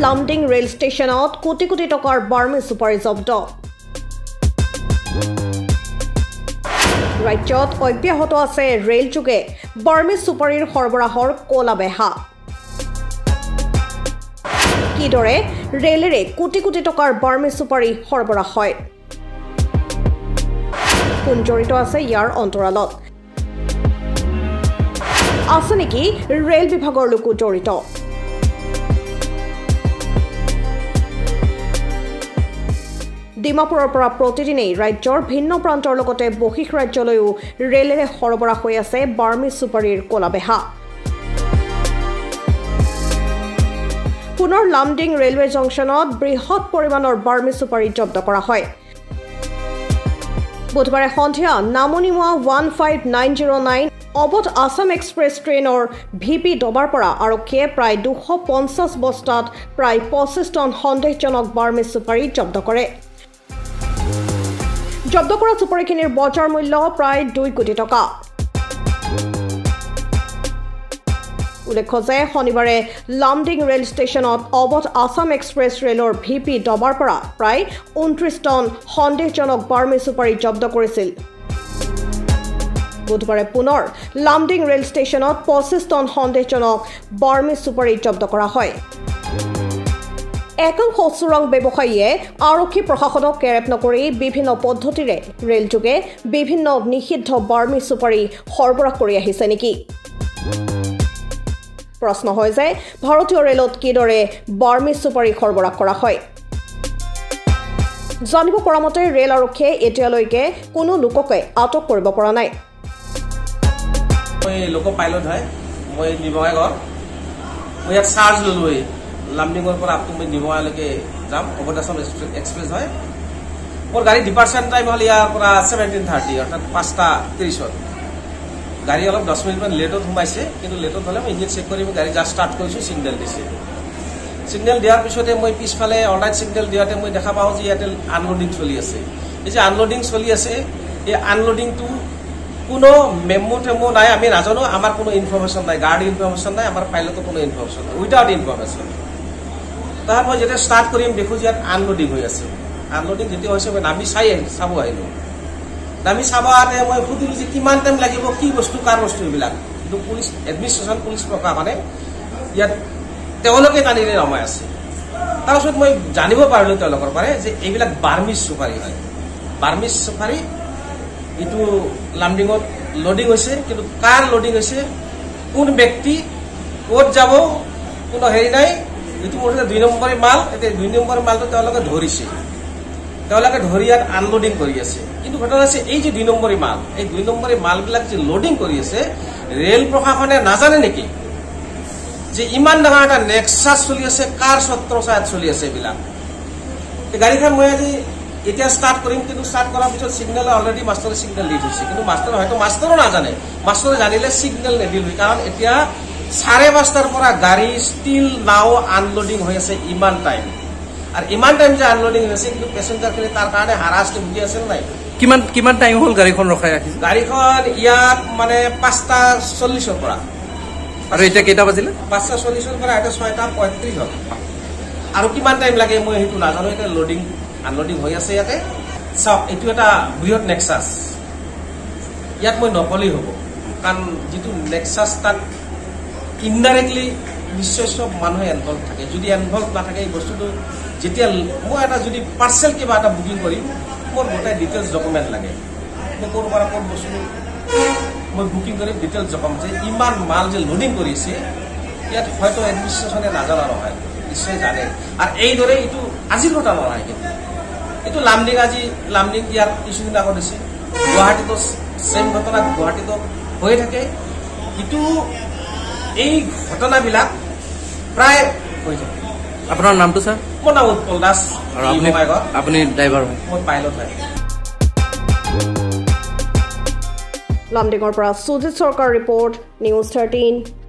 Lumding rail ষ্টেচনত কোটি কোটি টকাৰ বাৰ্মি চুপাৰী জব্দ ৰাজ্যত অব্যাহত আছে ৰেল যোগে বাৰ্মি চুপাৰীৰ সৰবৰাহৰ কলা বেহা কিদৰে ৰেলেৰে কোটি কোটি টকাৰ বাৰ্মি চুপাৰী সৰবৰাহ হয় কোন জড়িত আছে ইয়াৰ অন্তৰালত আছে নেকি ৰেল বিভাগৰ লোকো জড়িত ডিমাপুৰৰ পৰা প্ৰতিদিনেই ৰাজ্যৰ ভিন্ন প্ৰান্তৰ লগতে বহিঃ ৰাজ্যলৈও ৰেলেৰে সৰবৰাহ হৈ আছে বাৰ্মি চুপাৰীৰ কলাবেহা পুনৰ লামডিং ৰেলৱে জংচনত বৃহৎ পৰিমাণৰ বাৰ্মি চুপাৰী জব্দ কৰা হয় বুধবাৰে সন্ধিয়া নামনিমুৱা 15909 অবধ আসাম এক্সপ্ৰেছ ট্ৰেইনৰ ভিপি ডবাৰ পৰা আৰক্ষীয়ে প্ৰায় 250 বস্তাত প্ৰায় 25 টন সন্দেহজনক বাৰ্মি চুপাৰী জব্দ কৰে জব্দ কৰা চুপাৰীখিনিৰ বজাৰ মূল্য প্ৰায় 2 কোটি টকা উল্লেখ্য যে শনিবাৰে লামডিং ৰেল ষ্টেচনত অবধ আসাম এক্সপ্ৰেছ ৰেলৰ ভিপি ডবাৰ পৰা প্ৰায় 29 টন সন্দেহজনক বাৰ্মি চুপাৰী জব্দ কৰিছিল বুধবাৰে পুনৰ লামডিং ৰেল ষ্টেচনত 25 টন সন্দেহজনক বাৰ্মি চুপাৰী জব্দ কৰা হয় একাংশ চোৰাং ব্যৱসায়ীয়ে আৰক্ষী প্ৰশাসনক কেৰেপ নকৰি বিভিন্ন পদ্ধতিৰে ৰেল যোগে বিভিন্ন নিষিদ্ধ বাৰ্মি চুপাৰী সৰবৰাহ কৰি আহিছে নেকি প্ৰশ্ন হয় যে ভাৰতীয় ৰেলত কিদৰে বাৰ্মি চুপাৰী সৰবৰাহ কৰা হয় জানিব পৰা মতে ৰেল আৰক্ষীয়ে এতিয়ালৈকে কোনো লোককে আটক কৰিব পৰা নাই মই লোক পাইলট হয় মই নিবঙাইগড় মই ইয়াত চাৰ্জ ললো লামডিঙৰ পৰা আপটো মই নিবঙাইলৈকে যাম অবধ আসাম এক্সপ্ৰেছ হয় মোৰ গাড়ী ডিপাৰ্চাৰ টাইম হ'ল ইয়াৰ পৰা 17:30 অৰ্থাৎ 5:30 গাড়ী অলপ 10 মিনিটমান লেটত সোমাইছে কিন্তু লেটত হ'লে মই ইঞ্জিন চেক কৰি গাড়ী জাষ্ট ষ্টাৰ্ট কৰিছোঁ ছিগনেল দিছে ছিগনেল দিয়াৰ পিছতে মই পিছফালে অনলাইন ছিগনেল দিয়াতে মই দেখা পাওঁ যে ইয়াতে আনলোডিং চলি আছে এই যে আনলোডিং চলি আছে এই আনলোডিংটো কোনো মেমো টেমো নাই আমি নাজানো আমাৰ কোনো ইনফৰমেশ্যন নাই গাড়ী ইনফৰমেশ্যন নাই আমাৰ পাইলটৰ কোনো ইনফৰমেশ্যন নাই উইদাউট ইনফৰমেশ্যন তাৰ মই যেতিয়া ষ্টাৰ্ট কৰিম দেখোঁ যে ইয়াত আনলোডিং হৈ আছে আনলোডিং যেতিয়া হৈছে মই নামি চাব আহিলোঁ নামি চাব আহোঁতে মই সুধিলোঁ যে কিমান টাইম লাগিব কি বস্তু কাৰ বস্তু এইবিলাক কিন্তু পুলিচ এডমিনিষ্ট্ৰেশ্যন পুলিচ প্ৰশাসনে ইয়াত তেওঁলোকে টানিৰে নমাই আছে তাৰপিছত মই জানিব পাৰিলোঁ তেওঁলোকৰ পৰা যে এইবিলাক বাৰ্মিজ চুপাৰী হয় বাৰ্মিজ চুপাৰী এইটো লামডিঙত লোডিং হৈছে কিন্তু কাৰ লোডিং হৈছে কোন ব্যক্তি ক'ত যাব কোনো হেৰি নাই এইটো মোৰ 2 নম্বৰী মাল এতিয়া 2 নম্বৰ মালটো তেওঁলোকে ধৰিছে তেওঁলোকে ধৰি ইয়াত আনলোডিং কৰি আছে কিন্তু ঘটনা আছে এই যে 2 নম্বৰী মাল এই 2 নম্বৰী মালবিলাক যে লোডিং কৰি আছে ৰেল প্ৰশাসনে নাজানে নেকি যে ইমান ডাঙৰ এটা নেক্সাছ চলি আছে কাৰ ছত্ৰছায়াত চলি আছে এইবিলাক এই গাড়ীখন মই আজি এতিয়া ষ্টাৰ্ট কৰিম কিন্তু ষ্টাৰ্ট কৰাৰ পিছত ছিগনেল অলৰেডি মাষ্টৰে ছিগনেল দি থৈছে কিন্তু মাষ্টৰ হয়তো মাষ্টৰো নাজানে মাষ্টৰে জানিলে ছিগনেল নিদিল কাৰণ এতিয়া 5:30 পৰা গাড়ী ষ্টিল নাও আনলোডিং হৈ আছে ইমান টাইম আৰু ইমান টাইম যে আনলোডিং হৈছে কিন্তু পেচেঞ্জাৰখিনি তাৰ কাৰণে হাৰাষ্ট ভুগি আছে নাই কিমান টাইম হ'ল গাড়ীখন ৰখাই ৰাখিছে গাড়ীখন ইয়াত মানে 5:40 পৰা আৰু এতিয়া কেইটা বাজিলে 5:40 পৰা এটা 6:35 হ'ল আৰু কিমান টাইম লাগে মই সেইটো নাজানো এটা লোডিং আনলোডিং হৈ আছে ইয়াতে চাওক এইটো এটা বৃহৎ নেক্সাছ ইয়াত মই নকলেই হ'ব কাৰণ যিটো নেক্সাছ তাত ইনডাইৰেক্টলি নিশ্চয় সব মানুহে এনভলভ থাকে যদি এনভলভ নাথাকে এই বস্তুটো যেতিয়া মই এটা যদি পাৰ্চেল কিবা এটা বুকিং কৰিম মোৰ গোটেই ডিটেইলছ ডকুমেণ্ট লাগে মই ক'ৰ পৰা ক'ত বস্তু মই বুকিং কৰিম ডিটেইলছ ডকুমেণ্ট যে ইমান মাল যে লোডিং কৰিছে ইয়াত হয়তো এডমিনিষ্ট্ৰেশ্যনে নাজানা নহয় নিশ্চয় জানে আৰু এইদৰে এইটো আজিৰ কথা নহয় কিন্তু এইটো লামডিং ইয়াৰ কিছুদিন আগত হৈছে গুৱাহাটীতো চেম ঘটনা গুৱাহাটীতো হৈ থাকে কিন্তু এই ঘটনাবিলাক প্ৰায় হৈ থাকে আপোনাৰ নামটো স্যাৰ মোৰ নাম উৎপল দাস আৰু আপুনি ড্ৰাইভাৰ হয় মই পাইলট হয় লামডিঙৰ পৰা সুজিত সৰকাৰ ৰিপৰ্ট নিউজ 13